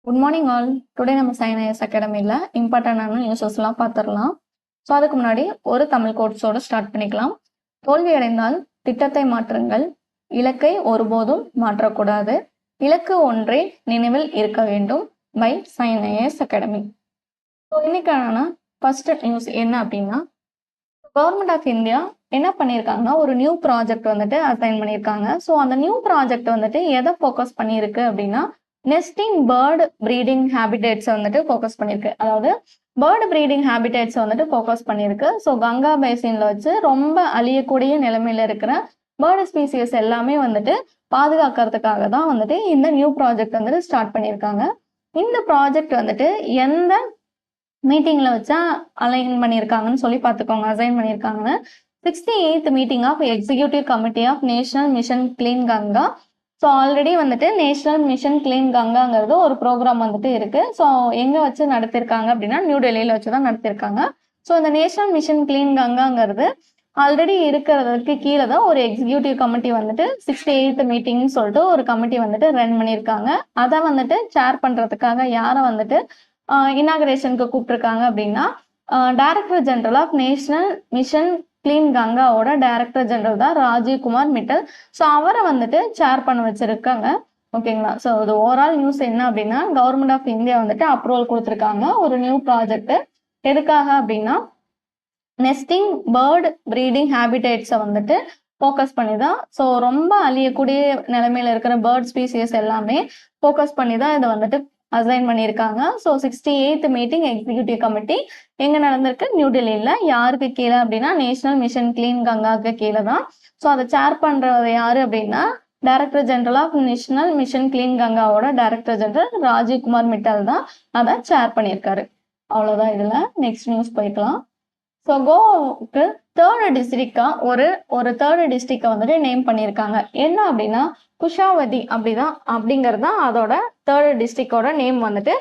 Good morning all. Today நம்ம sign IS அகாடமியில் இம்பார்ட்டண்டான நியூஸஸ்லாம் பார்த்துடலாம். ஸோ அதுக்கு முன்னாடி ஒரு தமிழ் கோட்ஸோடு ஸ்டார்ட் பண்ணிக்கலாம். தோல்வி அடைந்தால் திட்டத்தை மாற்றுங்கள், இலக்கை ஒருபோதும் மாற்றக்கூடாது, இலக்கு ஒன்றே நினைவில் இருக்க வேண்டும் by Sign IAS Academy. So இன்னைக்கான ஃபர்ஸ்ட் நியூஸ் என்ன அப்படின்னா, கவர்மெண்ட் ஆஃப் இந்தியா என்ன பண்ணியிருக்காங்கன்னா ஒரு நியூ ப்ராஜெக்ட் வந்துட்டு அசைன் பண்ணியிருக்காங்க. ஸோ அந்த நியூ ப்ராஜெக்ட் வந்துட்டு எதை ஃபோக்கஸ் பண்ணியிருக்கு அப்படின்னா, நெஸ்டிங் பேர்டு ப்ரீடிங் ஹேபிடேட்ஸை வந்துட்டு ஃபோக்கஸ் பண்ணியிருக்கு. அதாவது பேர்டு ப்ரீடிங் ஹேபிடேட்ஸை வந்துட்டு ஃபோக்கஸ் பண்ணியிருக்கு. ஸோ கங்கா பேசின்ல வச்சு ரொம்ப அழியக்கூடிய நிலைமையில இருக்கிற பேர்டு ஸ்பீசிஸ் எல்லாமே வந்துட்டு பாதுகாக்கிறதுக்காக தான் வந்துட்டு இந்த நியூ ப்ராஜெக்ட் வந்துட்டு ஸ்டார்ட் பண்ணியிருக்காங்க. இந்த ப்ராஜெக்ட் வந்துட்டு எந்த மீட்டிங்ல வச்சா அலைன் பண்ணியிருக்காங்கன்னு சொல்லி பார்த்துக்கோங்க. அசைன் பண்ணியிருக்காங்கன்னு 68th meeting of executive committee of National Mission Clean Ganga. So already வந்துட்டு நேஷனல் மிஷன் கிளீன் கங்காங்கிறது ஒரு ப்ரோக்ராம் வந்துட்டு இருக்கு. ஸோ எங்கே வச்சு நடத்திருக்காங்க அப்படின்னா நியூ டெல்லியில் வச்சு தான் நடத்திருக்காங்க. ஸோ இந்த நேஷனல் மிஷன் கிளீன் கங்காங்கிறது ஆல்ரெடி இருக்கிறதுக்கு கீழே தான் ஒரு எக்ஸிக்யூட்டிவ் கமிட்டி வந்துட்டு 68th மீட்டிங்னு சொல்லிட்டு ஒரு கமிட்டி வந்துட்டு ரன் பண்ணியிருக்காங்க. அதை வந்துட்டு சேர் பண்ணுறதுக்காக யாரை வந்துட்டு இனாகரேஷனுக்கு கூப்பிட்டுருக்காங்க அப்படின்னா, director general of National Mission clean கங்காவோட director general தான் ராஜீவ்குமார் மிட்டல். ஸோ அவரை வந்துட்டு சேர் பண்ண வச்சிருக்காங்க. ஓகேங்களா? ஸோ இது ஓவரால் நியூஸ் என்ன அப்படின்னா, கவர்மெண்ட் ஆஃப் இந்தியா வந்துட்டு அப்ரூவல் கொடுத்துருக்காங்க ஒரு நியூ ப்ராஜெக்ட். எதுக்காக அப்படின்னா, நெஸ்டிங் பேர்டு ப்ரீடிங் ஹேபிடேட்ஸை வந்துட்டு ஃபோக்கஸ் பண்ணி தான். ஸோ ரொம்ப அழியக்கூடிய நிலைமையில இருக்கிற பேர்ட் ஸ்பீசிஸ் எல்லாமே ஃபோக்கஸ் பண்ணி தான் இதை வந்துட்டு அசைன் பண்ணியிருக்காங்க. So 68th meeting executive committee எங்க நடந்திருக்கு? நியூ டெல்லியில. யாருக்கு கீழே அப்படின்னா, நேஷனல் மிஷன் கிளீன் கங்காக்கு கீழே தான். ஸோ அதை சேர் பண்றது யாரு அப்படின்னா, director general of National Mission clean கங்காவோட director general Rajiv Kumar Mittal தான் அதை சேர் பண்ணியிருக்காரு. அவ்வளோதான். இதுல நெக்ஸ்ட் நியூஸ் போய்க்கலாம். ஸோ கோவாவுக்கு தேர்டு டிஸ்ட்ரிக்டா ஒரு தேர்டு டிஸ்ட்ரிக்டை வந்துட்டு நேம் பண்ணியிருக்காங்க. என்ன அப்படின்னா, குஷாவதி அப்படிங்கிறது தான் அதோட தேர்டு டிஸ்ட்ரிக்டோட நேம் வந்துட்டு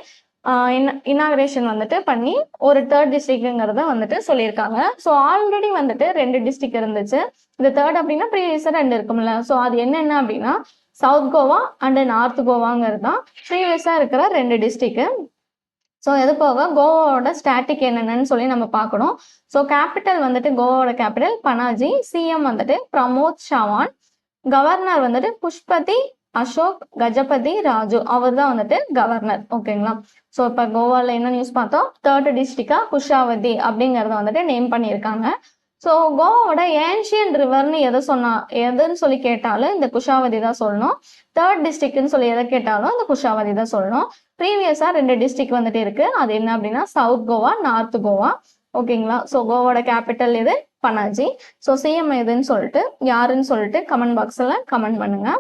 இனாகரேஷன் வந்துட்டு பண்ணி ஒரு தேர்ட் டிஸ்ட்ரிக்ட்ங்கிறத வந்துட்டு சொல்லியிருக்காங்க. ஸோ ஆல்ரெடி வந்துட்டு 2 டிஸ்ட்ரிக்ட் இருந்துச்சு. இந்த தேர்ட் அப்படின்னா ப்ரீவியஸா 2 இருக்கும்ல. ஸோ அது என்னென்ன அப்படின்னா, சவுத் கோவா அண்ட் நார்த் கோவாங்கிறது தான் ப்ரீவியஸா இருக்கிற 2 டிஸ்ட்ரிக்ட். ஸோ இது போக கோவாவோட ஸ்டாட்டிக் என்னென்னு சொல்லி நம்ம பார்க்கணும். ஸோ கேபிட்டல் வந்துட்டு கோவாவோட கேபிட்டல் பனாஜி, சிஎம் வந்துட்டு பிரமோத் சவான், கவர்னர் வந்துட்டு புஷ்பதி அசோக் கஜபதி ராஜு, அவர் தான் வந்துட்டு கவர்னர். ஓகேங்களா? ஸோ இப்போ கோவாவில் என்ன நியூஸ் பார்த்தோம்? தேர்ட் டிஸ்ட்ரிக்டா குஷாவதி அப்படிங்கிறத வந்துட்டு நேம் பண்ணியிருக்காங்க. ஸோ கோவாவோட ஏன்ஷியன் ரிவர்னு எதுன்னு சொல்லி கேட்டாலும் இந்த குஷாவதி தான் சொல்லணும். தேர்ட் டிஸ்ட்ரிக்ட்னு சொல்லி எதை கேட்டாலும் இந்த குஷாவதி தான் சொல்லணும். ப்ரீவியஸா 2 டிஸ்ட்ரிக்ட் வந்துட்டு இருக்கு. அது என்ன அப்படின்னா, சவுத் கோவா, நார்த் கோவா. ஓகேங்களா? ஸோ கோவாவோட கேபிட்டல் இது பனாஜி. ஸோ சிஎம் எதுன்னு சொல்லிட்டு யாருன்னு சொல்லிட்டு கமெண்ட் பாக்ஸ்ல கமெண்ட் பண்ணுங்க.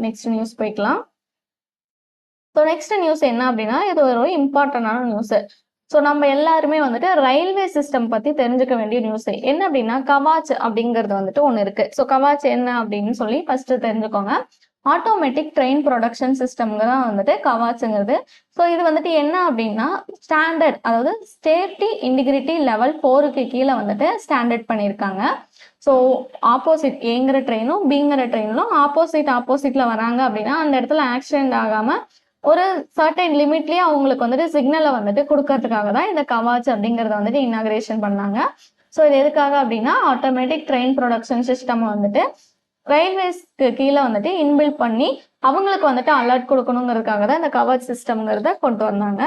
நெக்ஸ்ட் நியூஸ் போய்க்கலாம். ஸோ நெக்ஸ்ட் நியூஸ் என்ன அப்படின்னா, இது ஒரு இம்பார்ட்டன்டான நியூஸ். ஸோ நம்ம எல்லாருமே வந்துட்டு ரயில்வே சிஸ்டம் பத்தி தெரிஞ்சுக்க வேண்டிய நியூஸ் என்ன அப்படின்னா, கவாச் அப்படிங்கிறது வந்துட்டு ஒன்று இருக்கு. ஸோ கவாச் என்ன அப்படின்னு சொல்லி ஃபர்ஸ்ட் தெரிஞ்சுக்கோங்க. ஆட்டோமேட்டிக் ட்ரெயின் ப்ரொடக்ஷன் சிஸ்டம்ங்க தான் வந்துட்டு கவாச்சுங்கிறது. ஸோ இது வந்துட்டு என்ன அப்படின்னா, ஸ்டாண்டர்ட், அதாவது சேஃப்டி இன்டிகிரிட்டி லெவல் 4க்கு கீழே வந்துட்டு ஸ்டாண்டர்ட் பண்ணியிருக்காங்க. ஸோ ஆப்போசிட் ஏங்கிற ட்ரெயினும் பிங்கிற ட்ரெயினும் ஆப்போசிட்ல வராங்க அப்படின்னா அந்த இடத்துல ஆக்சிடென்ட் ஆகாம ஒரு சர்டைன் லிமிட்லயே அவங்களுக்கு வந்துட்டு சிக்னலை வந்துட்டு கொடுக்கறதுக்காக தான் இந்த கவாச் அப்படிங்கிறத வந்துட்டு இனாகரேஷன் பண்ணாங்க. ஸோ இது எதுக்காக அப்படின்னா, ஆட்டோமேட்டிக் ட்ரெயின் ப்ரொடக்ஷன் சிஸ்டம் வந்துட்டு ரயில்வேஸ்க்கு கீழே வந்துட்டு இன்பில்ட் பண்ணி அவங்களுக்கு வந்துட்டு அலர்ட் கொடுக்கணுங்கிறதுக்காக தான் இந்த கவாச் சிஸ்டம்ங்கிறத கொண்டு வந்தாங்க.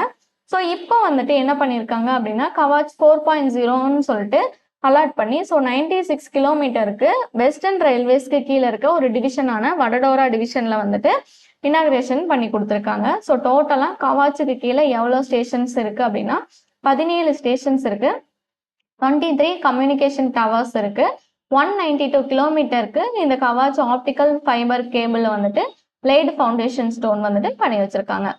ஸோ இப்போ வந்துட்டு என்ன பண்ணியிருக்காங்க அப்படின்னா, கவாச் 4.0ன்னு சொல்லிட்டு அலர்ட் பண்ணி, ஸோ 96 கிலோமீட்டருக்கு வெஸ்டர்ன் ரயில்வேஸ்க்கு கீழே இருக்க ஒரு டிவிஷனான வடடோரா டிவிஷன்ல வந்துட்டு இனாகரேஷன் பண்ணி கொடுத்துருக்காங்க. ஸோ டோட்டலா கவாச்சுக்கு கீழே எவ்வளோ ஸ்டேஷன்ஸ் இருக்கு அப்படின்னா 17 ஸ்டேஷன்ஸ் இருக்கு, 23 கம்யூனிகேஷன் டவர்ஸ் இருக்கு, 192 கிலோமீட்டருக்கு இந்த கவாச் ஆப்டிக்கல் ஃபைபர் கேபிள் வந்துட்டு லேட் ஃபவுண்டேஷன் ஸ்டோன் வந்துட்டு பண்ணி வச்சிருக்காங்க.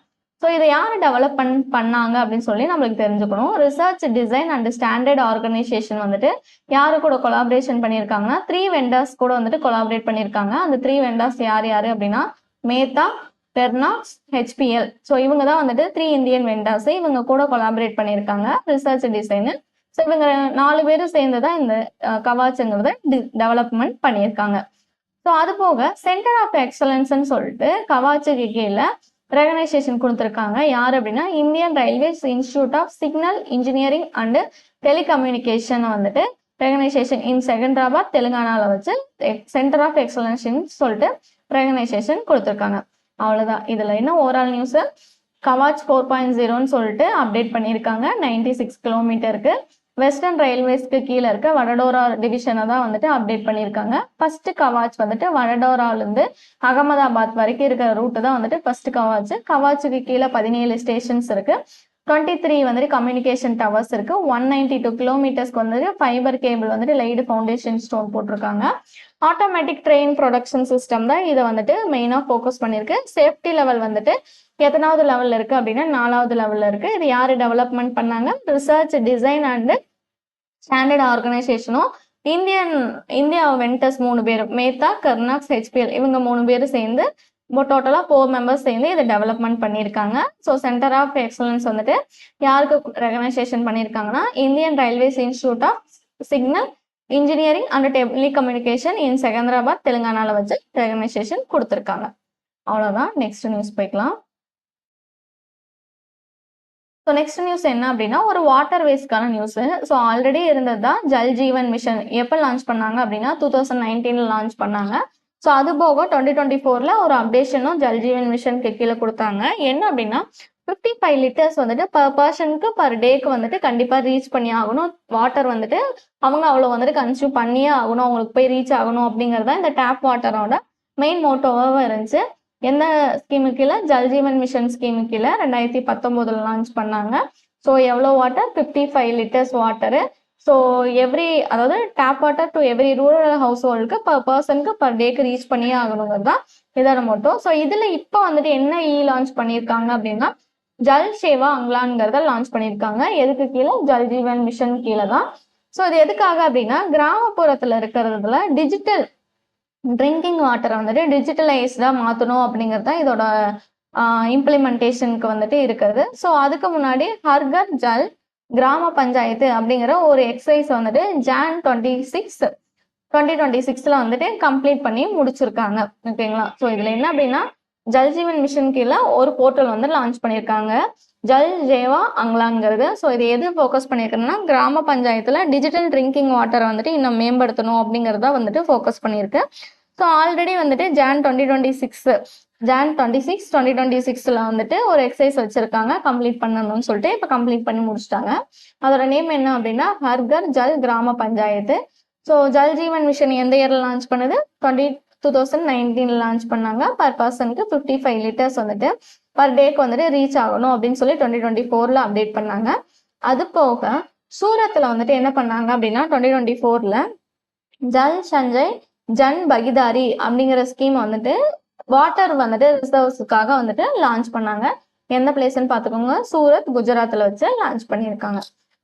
ஸோ இதை யார் டெவலப் பண்ணாங்க அப்படின்னு சொல்லி நம்மளுக்கு தெரிஞ்சுக்கணும். Research design and standard organisation வந்துட்டு யாரு கூட கொலாபரேஷன் பண்ணியிருக்காங்கன்னா 3 வெண்டர்ஸ் கூட வந்துட்டு கொலாபரேட் பண்ணியிருக்காங்க. அந்த 3 வெண்டர்ஸ் யார் அப்படின்னா, மேத்தா, டெர்னாக்ஸ், ஹெச்பிஎல். ஸோ இவங்க தான் வந்துட்டு 3 இந்தியன் வெண்டர்ஸ். இவங்க கூட கொலாபரேட் பண்ணியிருக்காங்க ரிசர்ச் டிசைனு. ஸோ இவங்க 4 பேரும் சேர்ந்து தான் இந்த கவாச்சுங்கிறத டெவலப்மெண்ட் பண்ணியிருக்காங்க. ஸோ அது போக சென்டர் ஆஃப் எக்ஸலன்ஸ்ன்னு சொல்லிட்டு கவாச்சுக்கு கீழே ரெகனைசேஷன் கொடுத்துருக்காங்க. யார் அப்படின்னா Indian railways institute of signal engineering and Telecommunication வந்துட்டு ரெகனைசேஷன் இன் செகந்திராபாத் தெலுங்கானாவில் வச்சு சென்டர் ஆஃப் எக்ஸலன்ஸ்ன்னு சொல்லிட்டு ரெகனைசேஷன் கொடுத்துருக்காங்க. அவ்வளோதான். இதில் என்ன ஓவரால் நியூஸு, கவாச் 4.0ன்னு சொல்லிட்டு அப்டேட் பண்ணியிருக்காங்க. 96 கிலோமீட்டருக்கு வெஸ்டர்ன் ரயில்வேஸ்க்கு கீழே இருக்க வடடோரா டிவிஷனை தான் வந்துட்டு அப்டேட் பண்ணியிருக்காங்க. ஃபர்ஸ்ட் கவாச் வந்துட்டு வடடோராலேருந்து அகமதாபாத் வரைக்கும் இருக்கிற ரூட்டு தான் வந்துட்டு ஃபர்ஸ்ட் கவாச். கவாச்சுக்கு கீழே 17 ஸ்டேஷன்ஸ் இருக்கு. 23 வந்துட்டு கம்யூனிகேஷன் டவர்ஸ் இருக்கு. 192 கிலோமீட்டர்ஸ்க்கு வந்துட்டு ஃபைபர் கேபிள் வந்துட்டு லைடு ஃபவுண்டேஷன் ஸ்டோன் போட்டிருக்காங்க. ஆட்டோமேட்டிக் ட்ரெயின் ப்ரொடக்ஷன் சிஸ்டம் தான் இதை வந்துட்டு மெயினாக ஃபோக்கஸ் பண்ணியிருக்கு. சேஃப்டி லெவல் வந்துட்டு எத்தனாவது லெவலில் இருக்குது அப்படின்னா 4வது லெவலில் இருக்குது. இது யார் டெவலப்மெண்ட் பண்ணாங்க, ரிசர்ச் டிசைன் அண்ட் ஸ்டாண்டர்ட் ஆர்கனைசேஷனும் இந்தியா வென்டர்ஸ் 3 பேர், மேத்தா, கர்னாக்ஸ், ஹெச்பிஎல் இவங்க 3 பேர் சேர்ந்து டோட்டலாக 4 மெம்பர்ஸ் சேர்ந்து இதை டெவலப்மெண்ட் பண்ணியிருக்காங்க. ஸோ சென்டர் ஆஃப் எக்ஸலன்ஸ் வந்துட்டு யாருக்கு ரெகனைசேஷன் பண்ணியிருக்காங்கன்னா Indian railways institute of signal engineering and telecommunication in Secunderabad தெலுங்கானாவில் வச்சு ரெகனைசேஷன் கொடுத்துருக்காங்க. அவ்வளோதான். நெக்ஸ்ட் நியூஸ் போய்க்கலாம். ஸோ நெக்ஸ்ட் நியூஸ் என்ன அப்படின்னா ஒரு வாட்டர் வேஸ்க்கான நியூஸ். ஸோ ஆல்ரெடி இருந்தது தான் ஜல் ஜீவன் மிஷன். எப்போ லான்ச் பண்ணாங்க அப்படின்னா 2019 லான்ச் பண்ணாங்க. ஸோ அது போக 2024 ஒரு அப்டேஷனும் ஜல் ஜீவன் மிஷனுக்கு கீழே கொடுத்தாங்க. என்ன அப்படின்னா 55 லிட்டர்ஸ் வந்துட்டு பர் பர்சனுக்கு பர் டேக்கு வந்துட்டு கண்டிப்பாக ரீச் பண்ணி ஆகணும். வாட்டர் வந்துட்டு அவங்க அவ்வளோ வந்துட்டு கன்சியூம் பண்ணியே ஆகணும், அவங்களுக்கு போய் ரீச் ஆகணும் அப்படிங்கிறதா இந்த டேப் வாட்டரோட மெயின் மோட்டோவாக இருந்துச்சு. எந்த ஸ்கீமு கீழே, ஜல் ஜீவன் மிஷன் ஸ்கீமு கீழே 2019 லான்ச் பண்ணாங்க. ஸோ எவ்வளோ வாட்டர், 55 லிட்டர்ஸ் வாட்டரு. ஸோ அதாவது tap water to every rural house ஹோல்டுக்கு பர் பர்சனுக்கு பர் டேக்கு ரீச் பண்ணியே ஆகணுங்கிறது தான் இதோட மோட்டோ. ஸோ இதில் இப்போ வந்துட்டு என்ன லான்ச் பண்ணியிருக்காங்க அப்படின்னா ஜல் சேவா அங்கலான்ங்கிறத லான்ச் பண்ணியிருக்காங்க. எதுக்கு கீழே, ஜல் ஜீவன் மிஷன் கீழே தான். ஸோ இது எதுக்காக அப்படின்னா கிராமப்புறத்தில் இருக்கிறதுல டிஜிட்டல் ட்ரிங்கிங் வாட்டரை வந்துட்டு டிஜிட்டலைஸ்டாக மாற்றணும் அப்படிங்கிறது தான் இதோட இம்ப்ளிமெண்டேஷனுக்கு வந்துட்டு இருக்கிறது. ஸோ அதுக்கு முன்னாடி ஹர்கர் ஜல் கிராம பஞ்சாயத்து அப்படிங்கிற ஒரு எக்ஸசைஸ் வந்துட்டு Jan 26, 2026 வந்துட்டு கம்ப்ளீட் பண்ணி முடிச்சிருக்காங்க. ஓகேங்களா. ஸோ இதில் என்ன அப்படின்னா ஜல் ஜீவன் மிஷன் கீழே ஒரு போர்ட்டல் வந்து லான்ச் பண்ணியிருக்காங்க, ஜல் ஜேவா அங்கலாங்கிறது. ஸோ இது எது ஃபோக்கஸ் பண்ணியிருக்குன்னா கிராம பஞ்சாயத்தில் டிஜிட்டல் ட்ரிங்கிங் வாட்டரை வந்துட்டு இன்னும் மேம்படுத்தணும் அப்படிங்கிறத வந்துட்டு ஃபோக்கஸ் பண்ணியிருக்கு. ஸோ ஆல்ரெடி வந்துட்டு Jan 26, 2026 வந்துட்டு ஒரு எக்ஸசைஸ் வச்சிருக்காங்க கம்ப்ளீட் பண்ணணும்னு சொல்லிட்டு. இப்போ கம்ப்ளீட் பண்ணி முடிச்சிட்டாங்க. அதோட நேம் என்ன அப்படின்னா ஹர்கர் ஜல் கிராம பஞ்சாயத்து. ஸோ ஜல் ஜீவன் மிஷன் எந்த இயர்ல லான்ச் பண்ணுது, 2019 லான்ச் பண்ணாங்க. பர் பர்சனுக்கு 55 லிட்டர்ஸ் வந்துட்டு பர் டேக்கு வந்துட்டு ரீச் ஆகணும் அப்படின்னு சொல்லி 2024 அப்டேட் பண்ணாங்க. அது போக சூரத்தில் வந்துட்டு என்ன பண்ணாங்க அப்படின்னா 2024 ஜல் சஞ்சய் ஜன் பகிதாரி அப்படிங்கிற ஸ்கீம் வந்துட்டு வாட்டர் வந்துட்டு ரிசர்வ்ஸுக்காக வந்துட்டு லான்ச் பண்ணாங்க. எந்த பிளேஸ்ன்னு பார்த்துக்கோங்க, சூரத், குஜராத்தில் வச்சு லான்ச் பண்ணியிருக்காங்க.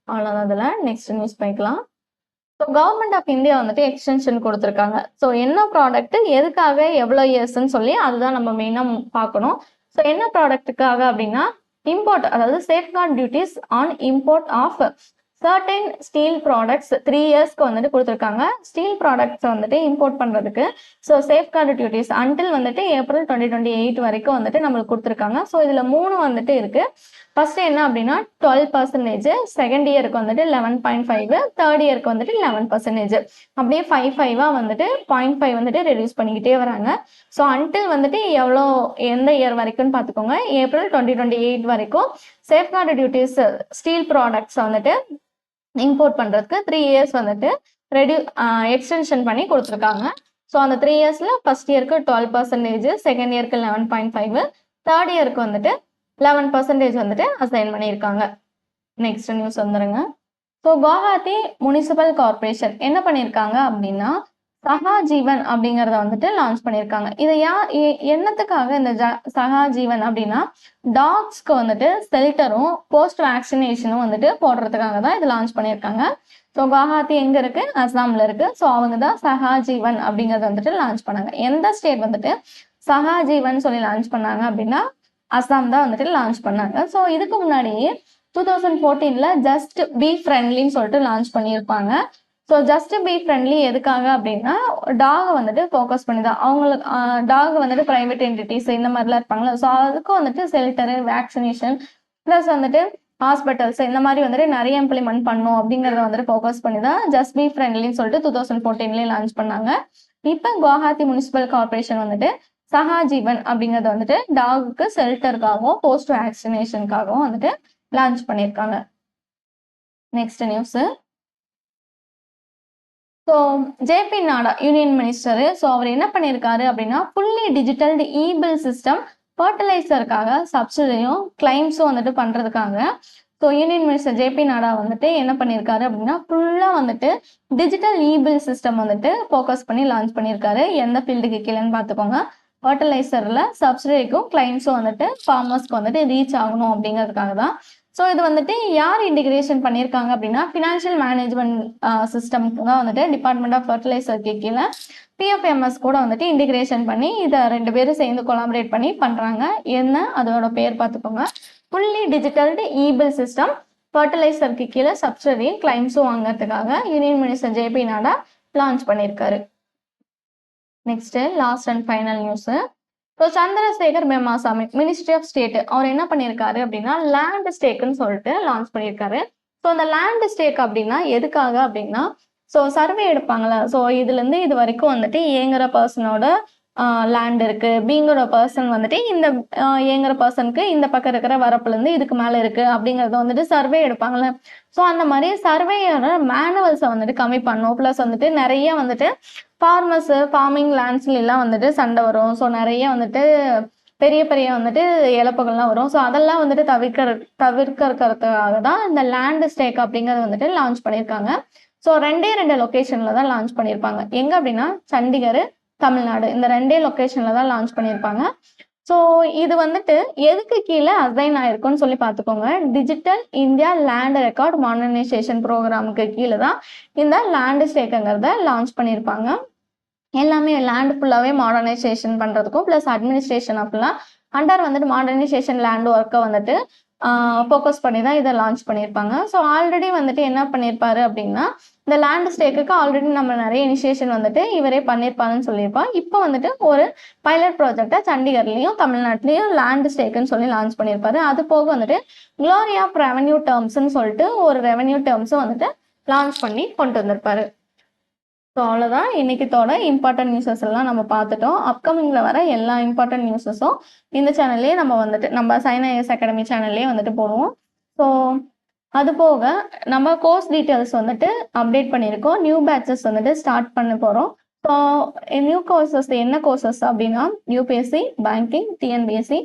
அவ்வளோதான். அதில் நெக்ஸ்ட் நியூஸ் பார்க்கலாம். ஸோ கவர்மெண்ட் ஆஃப் இந்தியா வந்துட்டு எக்ஸ்டென்ஷன் கொடுத்துருக்காங்க. ஸோ என்ன ப்ராடக்ட் எதுக்காக எவ்வளோ இயர்ஸ்ன்னு சொல்லி அதுதான் நம்ம மெயினாக பார்க்கணும். ஸோ என்ன ப்ராடக்ட்டுக்காக அப்படின்னா இம்போர்ட், அதாவது safeguard duties on import of certain steel products 3 இயர்ஸ்க்கு வந்துட்டு கொடுத்துருக்காங்க. ஸ்டீல் ப்ராடக்ட்ஸ் வந்துட்டு இம்போர்ட் பண்ணுறதுக்கு. ஸோ சேஃப்கார்டு டியூட்டிஸ் அன்டில் வந்துட்டு April 2028 வரைக்கும் வந்துட்டு நம்மளுக்கு கொடுத்துருக்காங்க. ஸோ இதில் 3 வந்துட்டு இருக்கு. ஃபர்ஸ்ட் என்ன அப்படின்னா 12%, செகண்ட் இயருக்கு வந்துட்டு 11.5, தேர்ட் இயருக்கு வந்துட்டு 11%, அப்படியே 5 வந்துட்டு 0.5 வந்துட்டு ரெடியூஸ் பண்ணிக்கிட்டே வராங்க. ஸோ அன்டில் வந்துட்டு எந்த இயர் வரைக்கும்னு பார்த்துக்கோங்க, April 2028 வரைக்கும் சேஃப்கார்டு டியூட்டிஸ் ஸ்டீல் ப்ராடக்ட்ஸ் வந்துட்டு இம்போர்ட் பண்ணுறதுக்கு 3 இயர்ஸ் வந்துட்டு எக்ஸ்டென்ஷன் பண்ணி கொடுத்துருக்காங்க. ஸோ அந்த 3 இயர்ஸில் ஃபர்ஸ்ட் இயருக்கு 12%, செகண்ட் இயருக்கு 11.5, தேர்ட் இயருக்கு வந்துட்டு 11% வந்துட்டு அசைன் பண்ணியிருக்காங்க. நெக்ஸ்ட் நியூஸ் வந்துருங்க. ஸோ குவஹாத்தி முனிசிபல் கார்பரேஷன் என்ன பண்ணியிருக்காங்க அப்படின்னா சகாஜீவன் அப்படிங்கிறத வந்துட்டு லான்ச் பண்ணியிருக்காங்க. இதை என்னத்துக்காக இந்த சகாஜீவன் அப்படின்னா டாக்ஸ்க்கு வந்துட்டு ஷெல்டரும் போஸ்ட் வேக்சினேஷனும் வந்துட்டு போடுறதுக்காக தான் இது லான்ச் பண்ணியிருக்காங்க. ஸோ குவஹாத்தி எங்க இருக்கு, அஸ்ஸாம்ல இருக்கு. ஸோ அவங்க தான் சகாஜீவன் அப்படிங்கறத வந்துட்டு லான்ச் பண்ணாங்க. எந்த ஸ்டேட் வந்துட்டு சகாஜீவன் சொல்லி லான்ச் பண்ணாங்க அப்படின்னா அஸ்ஸாம் தான் வந்துட்டு லான்ச் பண்ணாங்க. ஸோ இதுக்கு முன்னாடி 2014 ஜஸ்ட் பி ஃப்ரெண்ட்லின்னு சொல்லிட்டு லான்ச் பண்ணியிருப்பாங்க. ஸோ ஜஸ்ட் பி ஃப்ரெண்ட்லி எதுக்காக அப்படின்னா டாகை வந்துட்டு ஃபோக்கஸ் பண்ணி தான் அவங்களுக்கு டாக் வந்துட்டு ப்ரைவேட் என்டிட்டிஸ் இந்த மாதிரிலாம் இருப்பாங்களா, ஸோ அதுக்கும் வந்துட்டு ஷெல்டரு, வேக்சினேஷன் ப்ளஸ் வந்துட்டு ஹாஸ்பிட்டல்ஸ் இந்த மாதிரி வந்துட்டு நிறைய இம்ப்ளிமெண்ட் பண்ணும் அப்படிங்கிறத வந்துட்டு ஃபோக்கஸ் பண்ணி தான் ஜஸ்ட் பி ஃப்ரெண்ட்லின்னு சொல்லிட்டு 2014 லான்ச் பண்ணாங்க. இப்போ குவஹாத்தி முனிசிபல் கார்பரேஷன் வந்துட்டு சஹாஜீவன் அப்படிங்கறத வந்துட்டு டாகுக்கு ஷெல்டருக்காகவும் போஸ்ட் வேக்சினேஷனுக்காகவும் வந்துட்டு லான்ச் பண்ணியிருக்காங்க. Next news. ஸோ ஜேபி நாடா யூனியன் மினிஸ்டர், ஸோ அவர் என்ன பண்ணியிருக்காரு அப்படின்னா ஃபுல்லி டிஜிட்டல் இ-பில் சிஸ்டம் ஃபர்டிலைசருக்காக சப்சிடியும் கிளைம்ஸும் வந்துட்டு பண்ணுறதுக்காக ஸோ யூனியன் மினிஸ்டர் ஜேபி நாடா வந்துட்டு என்ன பண்ணியிருக்காரு அப்படின்னா ஃபுல்லாக வந்துட்டு டிஜிட்டல் இ-பில் சிஸ்டம் வந்துட்டு ஃபோக்கஸ் பண்ணி லான்ச் பண்ணியிருக்காரு. எந்த ஃபீல்டுக்கு கீழேன்னு பார்த்துக்கோங்க, ஃபர்டிலைசரில் சப்சிடிக்கும் கிளைம்ஸும் வந்துட்டு ஃபார்மர்ஸ்க்கு வந்துட்டு ரீச் ஆகணும் அப்படிங்கிறதுக்காக தான். ஸோ இது வந்துட்டு யார் இன்டிகிரேஷன் பண்ணியிருக்காங்க அப்படின்னா ஃபினான்ஷியல் மேனேஜ்மெண்ட் சிஸ்டம்க்கு தான் வந்துட்டு டிபார்ட்மெண்ட் ஆஃப் ஃபர்டிலைசருக்கு கீழே பிஎஃப்எம்எஸ் கூட வந்துட்டு இன்டிகிரேஷன் பண்ணி இதை 2 பேரும் சேர்ந்து கொலாபரேட் பண்ணி பண்ணுறாங்க. என்ன அதோட பேர் பார்த்துக்கோங்க, ஃபுல்லி டிஜிட்டல்டு இ-பில் சிஸ்டம் ஃபர்டிலைசருக்கு கீழே சப்சிடி கிளைம்ஸும் வாங்கிறதுக்காக union minister JP Nadda launch பண்ணியிருக்காரு. Next last and final news. So Chandrasekhar Pemmasani ministry of state அவர் என்ன பண்ணியிருக்காரு அப்படின்னா லேண்ட் ஸ்டேக்குன்னு சொல்லிட்டு லான்ச் பண்ணியிருக்காரு. ஸோ அந்த லேண்ட் ஸ்டேக் அப்படின்னா எதுக்காக அப்படின்னா ஸோ சர்வே எடுப்பாங்களா, ஸோ இதுலேருந்து இது வரைக்கும் வந்துட்டு ஏங்குற பர்சனோட லேண்ட் இருக்கு, பிங்கிற பர்சன் வந்துட்டு இந்த ஏங்குற பர்சனுக்கு இந்த பக்கம் இருக்கிற வரப்புலேருந்து இதுக்கு மேலே இருக்கு அப்படிங்கிறத வந்துட்டு சர்வே எடுப்பாங்களே. ஸோ அந்த மாதிரி சர்வேயோட மேனுவல்ஸை வந்துட்டு கம்மி பண்ணும். ப்ளஸ் வந்துட்டு நிறைய வந்துட்டு ஃபார்மிங் லேண்ட்ஸ்லாம் வந்துட்டு சண்டை வரும். ஸோ நிறைய வந்துட்டு பெரிய பெரிய வந்துட்டு இழப்புகள்லாம் வரும். ஸோ அதெல்லாம் வந்துட்டு தவிர்க்கிறதுக்காக தான் இந்த லேண்ட் ஸ்டேக் அப்படிங்கிறது வந்துட்டு லான்ச் பண்ணியிருக்காங்க. ஸோ 2 லொக்கேஷன்ல தான் லான்ச் பண்ணியிருப்பாங்க. எங்க அப்படின்னா சண்டிகர், தமிழ்நாடு இந்த 2 லொக்கேஷன்ல தான் லான்ச் பண்ணியிருப்பாங்க. ஸோ இது வந்துட்டு எதுக்கு கீழே அசைன் ஆயிருக்குன்னு சொல்லி பார்த்துக்கோங்க, digital India land record modernisation ப்ரோக்ராமுக்கு கீழே தான் இந்த லேண்ட் ஸ்டேக்குங்கிறத லான்ச் பண்ணியிருப்பாங்க. எல்லாமே லேண்ட் ஃபுல்லாகவே மாடர்னைசேஷன் பண்ணுறதுக்கும் ப்ளஸ் அட்மினிஸ்ட்ரேஷன் அப்படிலாம் அண்டர் வந்துட்டு மாடர்னைசேஷன் லேண்ட் ஒர்க்கை வந்துட்டு ஃபோக்கஸ் பண்ணி தான் இதை லான்ச் பண்ணியிருப்பாங்க. ஸோ ஆல்ரெடி வந்துட்டு என்ன பண்ணியிருப்பாரு அப்படின்னா இந்த லேண்ட் ஸ்டேக்குக்கு ஆல்ரெடி நம்ம நிறைய இனிஷியேஷன் வந்துட்டு இவரே பண்ணியிருப்பாருன்னு சொல்லியிருப்போம். இப்போ வந்துட்டு ஒரு பைலட் ப்ராஜெக்டை சண்டிகர்லேயும் தமிழ்நாட்டிலையும் லேண்ட் ஸ்டேக்குன்னு சொல்லி லான்ச் பண்ணியிருப்பாரு. அது போக வந்துட்டு க்ளோரி ஆஃப் ரெவன்யூ டேர்ம்ஸ்ன்னு சொல்லிட்டு ஒரு ரெவன்யூ டேர்ம்ஸும் வந்துட்டு லான்ச் பண்ணி கொண்டு வந்திருப்பாரு. ஸோ அவ்வளோதான் இன்னைக்குத்தோட இம்பார்ட்டன்ட் நியூஸஸ் எல்லாம் நம்ம பார்த்துட்டோம். அப்கமிங்கில் வர எல்லா இம்பார்ட்டன்ட் நியூஸஸும் இந்த சேனல்லே நம்ம வந்துட்டு நம்ம சைன் ஐஎஸ் அகாடமி சேனல்லே வந்துட்டு போடுவோம். ஸோ அது போக நம்ம கோர்ஸ் டீட்டெயில்ஸ் வந்துட்டு அப்டேட் பண்ணியிருக்கோம். நியூ பேட்சஸ் வந்துட்டு ஸ்டார்ட் பண்ண போகிறோம். ஸோ நியூ கோர்சஸ் என்ன கோர்சஸ் அப்படின்னா UPSC, banking, TNPSC,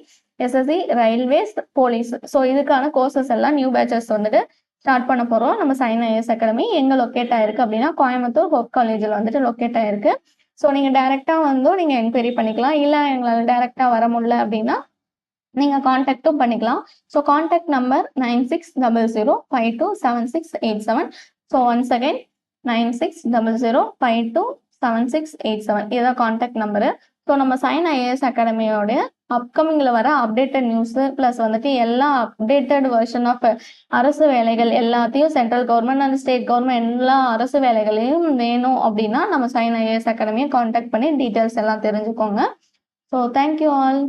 SSC, railways, police. So இதுக்கான கோர்சஸ் எல்லாம் நியூ பேட்சஸ் வந்துட்டு ஸ்டார்ட் பண்ண போகிறோம். நம்ம சைன் ஐஎஸ் அகாடமி எங்கே லொக்கேட் ஆயிருக்கு அப்படின்னா கோயம்புத்தூர் ஹோப் காலேஜில் வந்துட்டு லொக்கேட் ஆயிருக்கு. ஸோ நீங்கள் டைரெக்டாக நீங்கள் என்கொயரி பண்ணிக்கலாம். இல்லை எங்களால் டைரெக்டாக வர முடியல அப்படின்னா நீங்கள் காண்டாக்டும் பண்ணிக்கலாம். So contact number 9600527687. So once again 9600527687 இதுதான் காண்டாக்ட் நம்பரு. ஸோ நம்ம சைன் ஐஏஎஸ் அகாடமியோடைய அப்கமிங்கில் வர அப்டேட்டட் நியூஸு ப்ளஸ் வந்துட்டு எல்லா அப்டேட்டட் வெர்ஷன் ஆஃப் அரசு வேலைகள் எல்லாத்தையும் central government and state government எல்லா அரசு வேலைகளையும் வேணும் அப்படின்னா நம்ம சைன் ஐஏஎஸ் அகாடமியை காண்டாக்ட் பண்ணி டீட்டெயில்ஸ் எல்லாம் தெரிஞ்சுக்கோங்க. So thank you all.